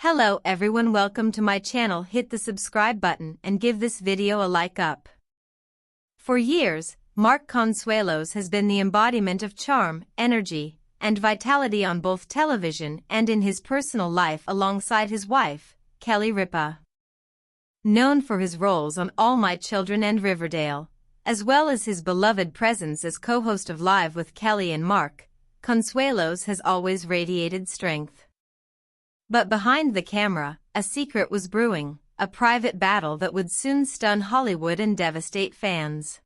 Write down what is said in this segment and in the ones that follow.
Hello everyone, welcome to my channel. Hit the subscribe button and give this video a like up. For years, Mark Consuelos has been the embodiment of charm, energy, and vitality on both television and in his personal life alongside his wife, Kelly Ripa. Known for his roles on All My Children and Riverdale, as well as his beloved presence as co-host of Live with Kelly and Mark, Consuelos has always radiated strength. But behind the camera, a secret was brewing, a private battle that would soon stun Hollywood and devastate fans.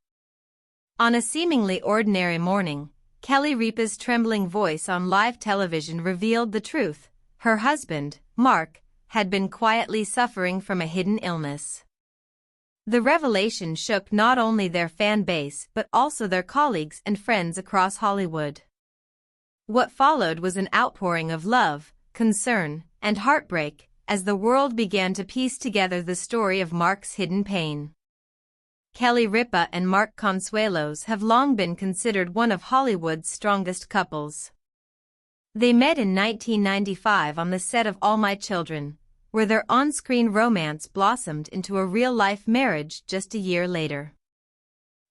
On a seemingly ordinary morning, Kelly Ripa's trembling voice on live television revealed the truth. Her husband, Mark, had been quietly suffering from a hidden illness. The revelation shook not only their fan base but also their colleagues and friends across Hollywood. What followed was an outpouring of love, concern, and heartbreak as the world began to piece together the story of Mark's hidden pain. Kelly Ripa and Mark Consuelos have long been considered one of Hollywood's strongest couples. They met in 1995 on the set of All My Children, where their on-screen romance blossomed into a real-life marriage just a year later.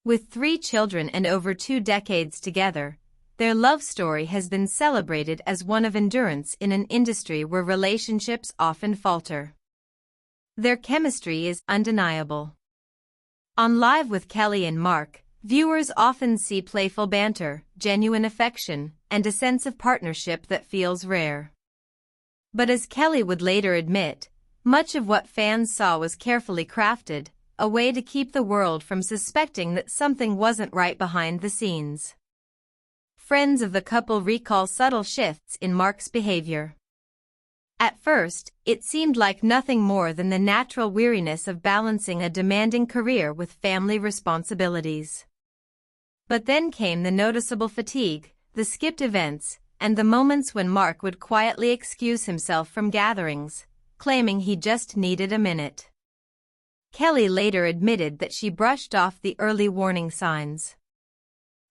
With 3 children and over 2 decades together, their love story has been celebrated as one of endurance in an industry where relationships often falter. Their chemistry is undeniable. On Live with Kelly and Mark, viewers often see playful banter, genuine affection, and a sense of partnership that feels rare. But as Kelly would later admit, much of what fans saw was carefully crafted, a way to keep the world from suspecting that something wasn't right behind the scenes. Friends of the couple recall subtle shifts in Mark's behavior. At first, it seemed like nothing more than the natural weariness of balancing a demanding career with family responsibilities. But then came the noticeable fatigue, the skipped events, and the moments when Mark would quietly excuse himself from gatherings, claiming he just needed a minute. Kelly later admitted that she brushed off the early warning signs.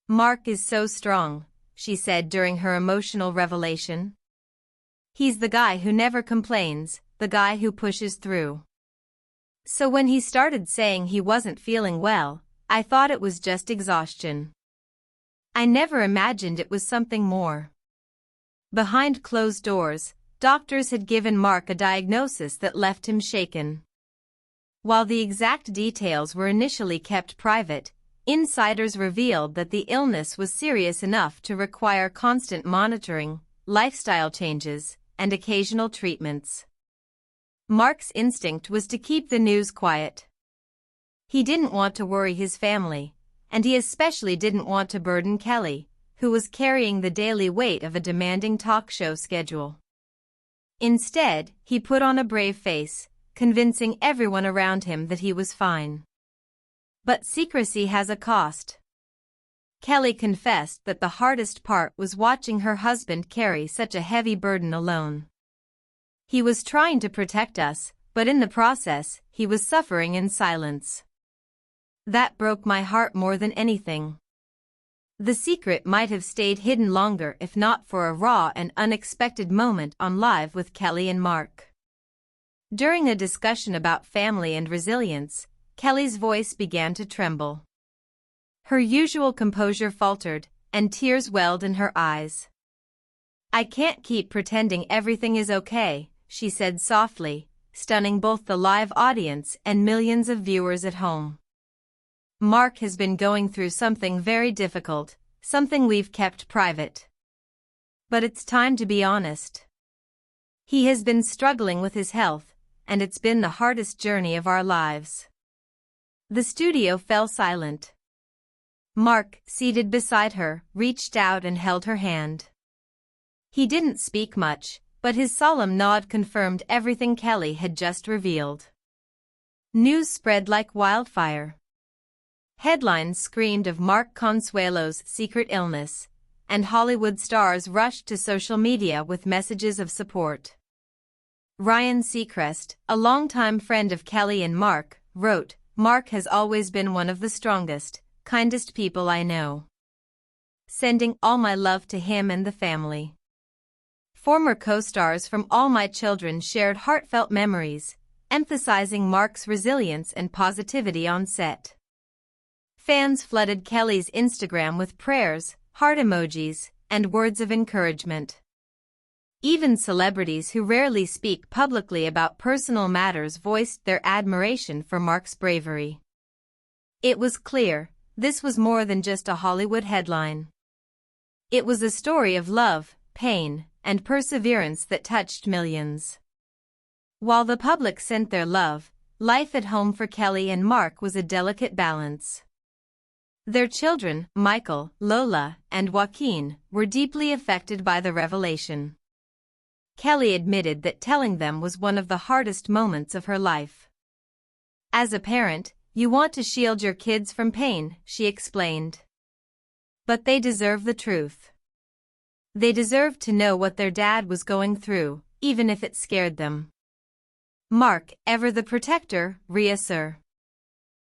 "Mark is so strong," she said during her emotional revelation. "He's the guy who never complains, the guy who pushes through. So when he started saying he wasn't feeling well, I thought it was just exhaustion. I never imagined it was something more." Behind closed doors, doctors had given Mark a diagnosis that left him shaken. While the exact details were initially kept private, insiders revealed that the illness was serious enough to require constant monitoring, lifestyle changes, and occasional treatments. Mark's instinct was to keep the news quiet. He didn't want to worry his family, and he especially didn't want to burden Kelly, who was carrying the daily weight of a demanding talk show schedule. Instead, he put on a brave face, convincing everyone around him that he was fine. But secrecy has a cost. Kelly confessed that the hardest part was watching her husband carry such a heavy burden alone. "He was trying to protect us, but in the process, he was suffering in silence. That broke my heart more than anything." The secret might have stayed hidden longer if not for a raw and unexpected moment on Live with Kelly and Mark. During a discussion about family and resilience, Kelly's voice began to tremble. Her usual composure faltered, and tears welled in her eyes. "I can't keep pretending everything is okay," she said softly, stunning both the live audience and millions of viewers at home. "Mark has been going through something very difficult, something we've kept private. But it's time to be honest. He has been struggling with his health, and it's been the hardest journey of our lives." The studio fell silent. Mark, seated beside her, reached out and held her hand. He didn't speak much, but his solemn nod confirmed everything Kelly had just revealed. News spread like wildfire. Headlines screamed of Mark Consuelos' secret illness, and Hollywood stars rushed to social media with messages of support. Ryan Seacrest, a longtime friend of Kelly and Mark, wrote, "Mark has always been one of the strongest, kindest people I know. Sending all my love to him and the family." Former co-stars from All My Children shared heartfelt memories, emphasizing Mark's resilience and positivity on set. Fans flooded Kelly's Instagram with prayers, heart emojis, and words of encouragement. Even celebrities who rarely speak publicly about personal matters voiced their admiration for Mark's bravery. It was clear, this was more than just a Hollywood headline. It was a story of love, pain, and perseverance that touched millions. While the public sent their love, life at home for Kelly and Mark was a delicate balance. Their children, Michael, Lola, and Joaquin, were deeply affected by the revelation. Kelly admitted that telling them was one of the hardest moments of her life. As a parent, you want to shield your kids from pain, she explained. But they deserve the truth. They deserve to know what their dad was going through, even if it scared them. Mark, ever the protector, reassure.